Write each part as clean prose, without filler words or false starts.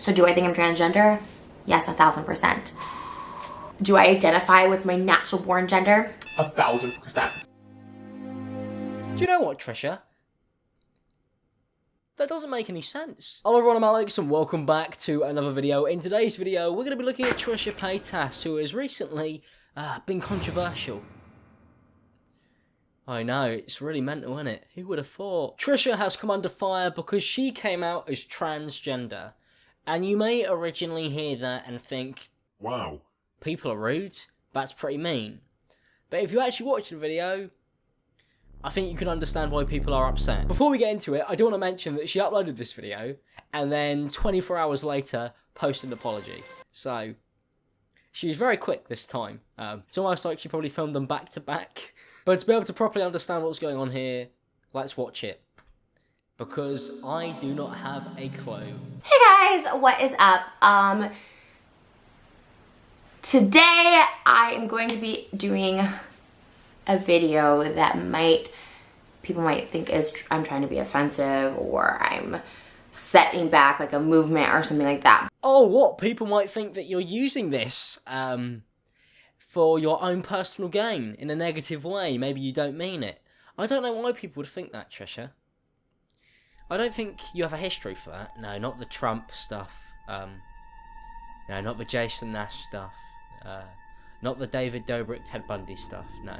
So do I think I'm transgender? Yes, 1000%. Do I identify with my natural born gender? 1000%. Do you know what, Trisha? That doesn't make any sense. Hello everyone, I'm Alex and welcome back to another video. In today's video, we're going to be looking at Trisha Paytas, who has recently been controversial. I know, it's really mental, isn't it? Who would have thought? Trisha has come under fire because she came out as transgender. And you may originally hear that and think, Wow. people are rude, that's pretty mean. But if you actually watch the video, I think you can understand why people are upset. Before we get into it, I do want to mention that she uploaded this video and then 24 hours later posted an apology. So she was very quick this time. It's almost like she probably filmed them back to back. But to be able to properly understand what's going on here, let's watch it. Because I do not have a clue. Hey guys, what is up? Today I am going to be doing a video that people might think is I'm trying to be offensive or I'm setting back like a movement or something like that. Oh, what? People might think that you're using this for your own personal gain in a negative way. Maybe you don't mean it. I don't know why people would think that, Trisha. I don't think you have a history for that. No, not the Trump stuff. No, not the Jason Nash stuff. Not the David Dobrik, Ted Bundy stuff. No.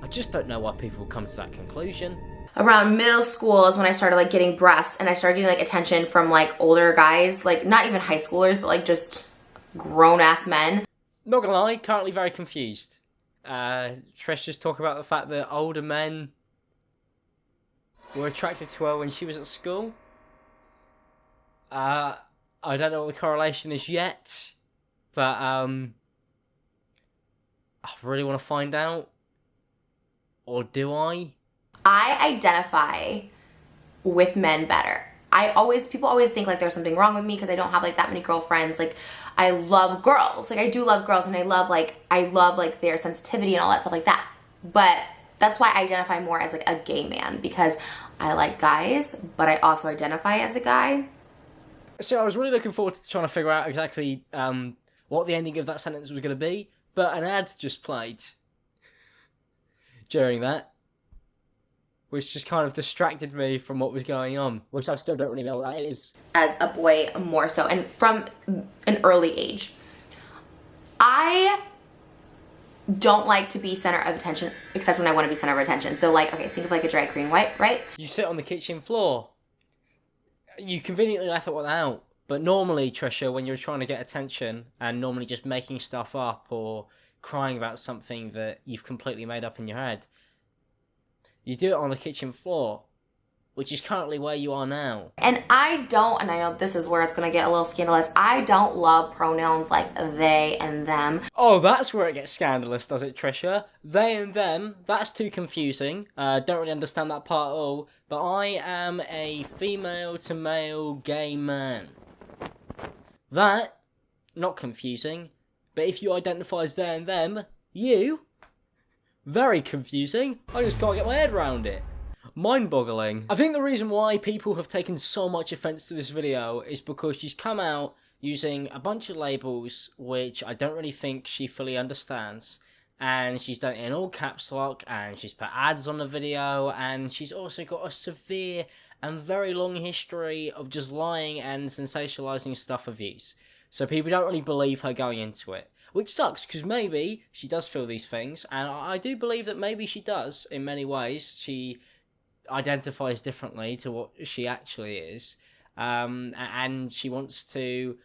I just don't know why people would come to that conclusion. Around middle school is when I started like getting breasts and I started getting like attention from like older guys, like not even high schoolers, but like just grown ass men. Not gonna lie, currently very confused. Trish just talked about the fact that older men were attracted to her when she was at school. I don't know what the correlation is yet, but I really want to find out. Or do I? I identify with men better. People always think like there's something wrong with me because I don't have like that many girlfriends. Like I love girls. Like I do love girls and I love like their sensitivity and all that stuff like that. But that's why I identify more as like a gay man, because I like guys, but I also identify as a guy. So I was really looking forward to trying to figure out exactly what the ending of that sentence was going to be, but an ad just played during that, which just kind of distracted me from what was going on, which I still don't really know what that is. As a boy more so, and from an early age. I don't like to be center of attention, except when I want to be center of attention. So like, okay, think of like a drag queen, right? You sit on the kitchen floor. You conveniently left that one out. But normally, Trisha, when you're trying to get attention and normally just making stuff up or crying about something that you've completely made up in your head, you do it on the kitchen floor, which is currently where you are now. And I know this is where it's going to get a little scandalous, I don't love pronouns like they and them. Oh, that's where it gets scandalous, does it, Trisha? They and them, that's too confusing. Don't really understand that part at all. But I am a female to male gay man. That, not confusing. But if you identify as they and them, you, very confusing. I just can't get my head around it. Mind-boggling. I think the reason why people have taken so much offence to this video is because she's come out using a bunch of labels which I don't really think she fully understands. And she's done it in all caps lock, and she's put ads on the video, and she's also got a severe and very long history of just lying and sensationalising stuff for views. So people don't really believe her going into it. Which sucks, because maybe she does feel these things, and I do believe that maybe she does, in many ways. She identifies differently to what she actually is, and she wants to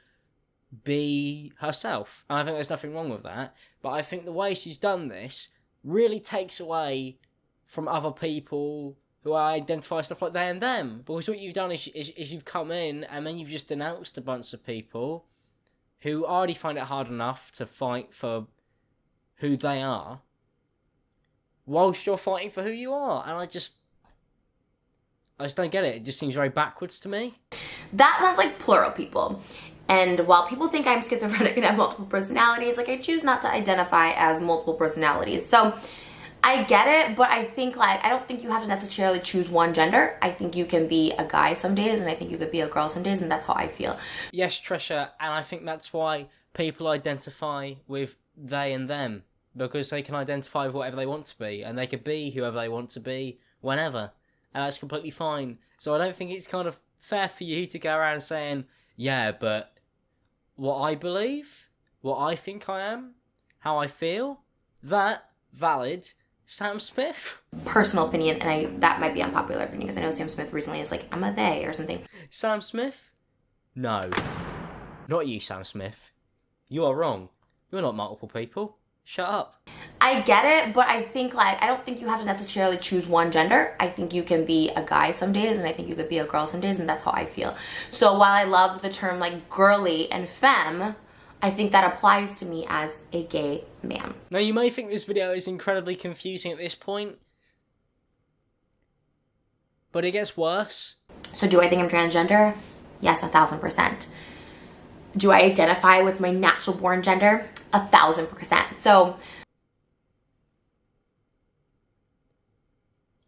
be herself. And I think there's nothing wrong with that, but I think the way she's done this really takes away from other people who identify stuff like they and them. Because what you've done is you've come in and then you've just denounced a bunch of people who already find it hard enough to fight for who they are, whilst you're fighting for who you are. And I just don't get it. It just seems very backwards to me. That sounds like plural people. And while people think I'm schizophrenic and have multiple personalities, like I choose not to identify as multiple personalities. So I get it, but I think like, I don't think you have to necessarily choose one gender. I think you can be a guy some days, and I think you could be a girl some days, and that's how I feel. Yes, Trisha, and I think that's why people identify with they and them, because they can identify with whatever they want to be, and they could be whoever they want to be whenever, and that's completely fine. So I don't think it's kind of fair for you to go around saying, yeah, but what I believe, what I think I am, how I feel, that valid. Sam Smith? Personal opinion, and that might be unpopular opinion, because I know Sam Smith recently is like, I'm a they or something. Sam Smith? No. Not you, Sam Smith. You are wrong. You're not multiple people. Shut up. I get it, but I think like, I don't think you have to necessarily choose one gender. I think you can be a guy some days, and I think you could be a girl some days, and that's how I feel. So while I love the term like girly and femme, I think that applies to me as a gay man. Now, you may think this video is incredibly confusing at this point, but it gets worse. So do I think I'm transgender? Yes, 1,000%. Do I identify with my natural born gender? 1,000%. So.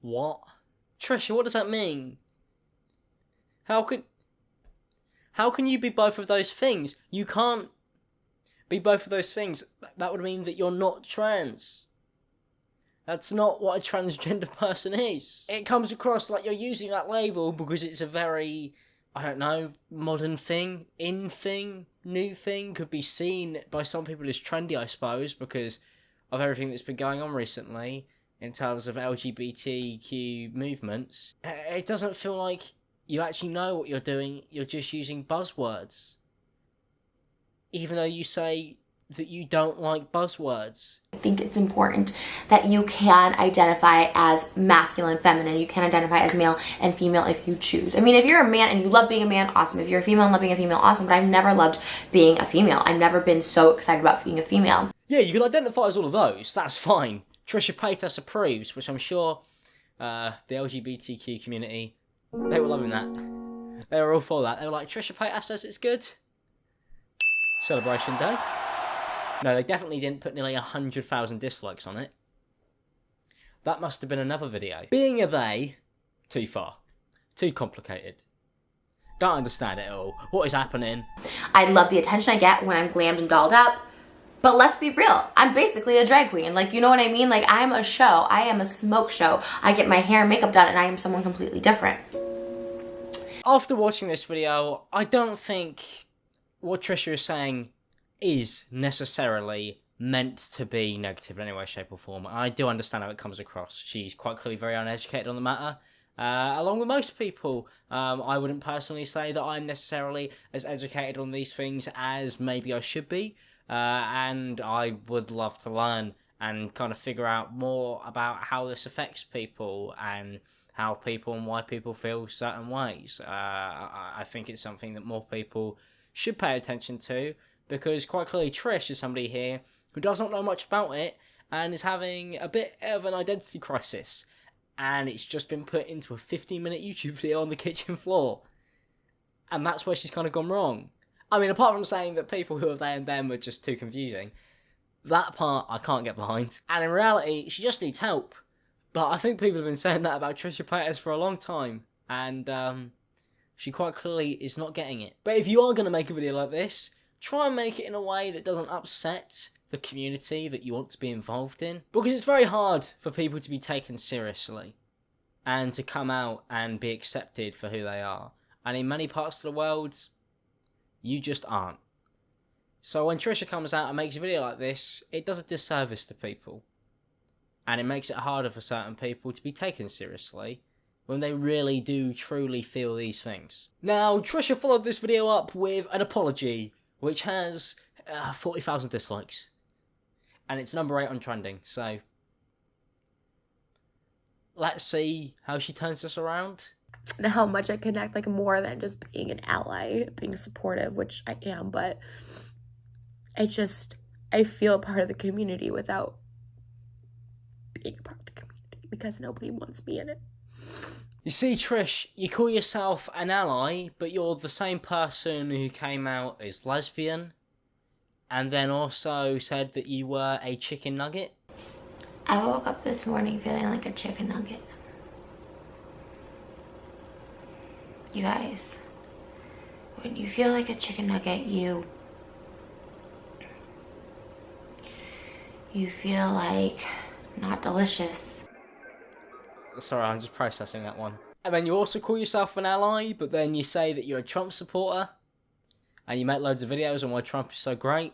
What? Trisha, what does that mean? How can you be both of those things? You can't be both of those things. That would mean that you're not trans. That's not what a transgender person is. It comes across like you're using that label because it's a very, I don't know, modern thing, in thing, new thing, could be seen by some people as trendy, I suppose, because of everything that's been going on recently in terms of LGBTQ movements. It doesn't feel like you actually know what you're doing, you're just using buzzwords. Even though you say that you don't like buzzwords. I think it's important that you can identify as masculine, feminine. You can identify as male and female if you choose. I mean, if you're a man and you love being a man, awesome. If you're a female and love being a female, awesome. But I've never loved being a female. I've never been so excited about being a female. Yeah, you can identify as all of those. That's fine. Trisha Paytas approves, which I'm sure the LGBTQ community, they were loving that. They were all for that. They were like, Trisha Paytas says it's good. Celebration day. No, they definitely didn't put nearly 100,000 dislikes on it. That must have been another video. Being a they, too far. Too complicated. Don't understand it at all. What is happening? I love the attention I get when I'm glammed and dolled up. But let's be real, I'm basically a drag queen. Like, you know what I mean? Like, I'm a show. I am a smoke show. I get my hair and makeup done, and I am someone completely different. After watching this video, I don't think what Trisha is saying is necessarily meant to be negative in any way, shape or form. I do understand how it comes across. She's quite clearly very uneducated on the matter. Along with most people, I wouldn't personally say that I'm necessarily as educated on these things as maybe I should be. And I would love to learn and kind of figure out more about how this affects people and how people and why people feel certain ways. I think it's something that more people should pay attention to, because quite clearly Trish is somebody here who does not know much about it and is having a bit of an identity crisis, and it's just been put into a 15-minute YouTube video on the kitchen floor, and that's where she's kind of gone wrong. I mean, apart from saying that people who are they and them are just too confusing, that part I can't get behind. And in reality, she just needs help. But I think people have been saying that about Trisha Paytas for a long time, and she quite clearly is not getting it. But if you are going to make a video like this, try and make it in a way that doesn't upset the community that you want to be involved in. Because it's very hard for people to be taken seriously and to come out and be accepted for who they are. And in many parts of the world, you just aren't. So when Trisha comes out and makes a video like this, it does a disservice to people. And it makes it harder for certain people to be taken seriously when they really do truly feel these things. Now, Trisha followed this video up with an apology, which has 40,000 dislikes. And it's number 8 on trending, so let's see how she turns this around. And how much I connect, like, more than just being an ally, being supportive, which I am, but I feel part of the community without being a part of the community, because nobody wants me in it. You see, Trish, you call yourself an ally, but you're the same person who came out as lesbian, and then also said that you were a chicken nugget. I woke up this morning feeling like a chicken nugget. You guys, when you feel like a chicken nugget, you feel like not delicious. Sorry, I'm just processing that one. And then you also call yourself an ally, but then you say that you're a Trump supporter, and you make loads of videos on why Trump is so great,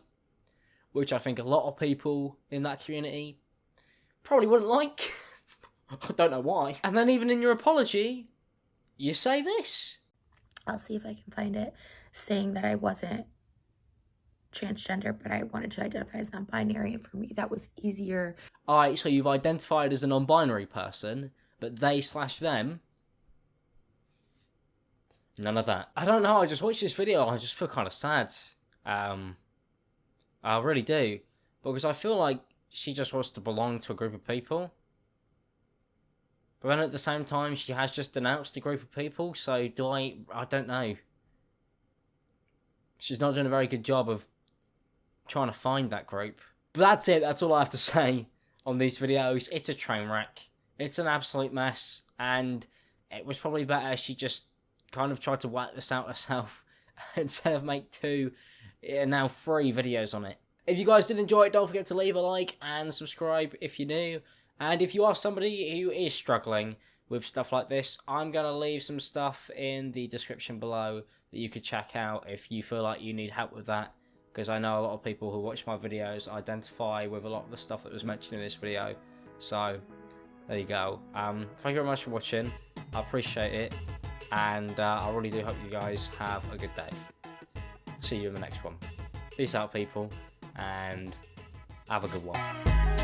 which I think a lot of people in that community probably wouldn't like. I don't know why. And then even in your apology, you say this. I'll see if I can find it, saying that I wasn't transgender, but I wanted to identify as non-binary, and for me that was easier. Alright, so you've identified as a non-binary person, but they/them, none of that. I don't know, I just watched this video and I just feel kind of sad. I really do. Because I feel like she just wants to belong to a group of people. But then at the same time, she has just denounced a group of people, so I don't know. She's not doing a very good job of trying to find that group. But that's it, that's all I have to say on these videos. It's a train wreck. It's an absolute mess, and it was probably better she just kind of tried to work this out herself instead of make 2, now 3 videos on it. If you guys did enjoy it, don't forget to leave a like and subscribe if you're new. And if you are somebody who is struggling with stuff like this, I'm going to leave some stuff in the description below that you could check out if you feel like you need help with that. Because I know a lot of people who watch my videos identify with a lot of the stuff that was mentioned in this video. So, there you go. Thank you very much for watching. I appreciate it. And I really do hope you guys have a good day. See you in the next one. Peace out, people. And have a good one.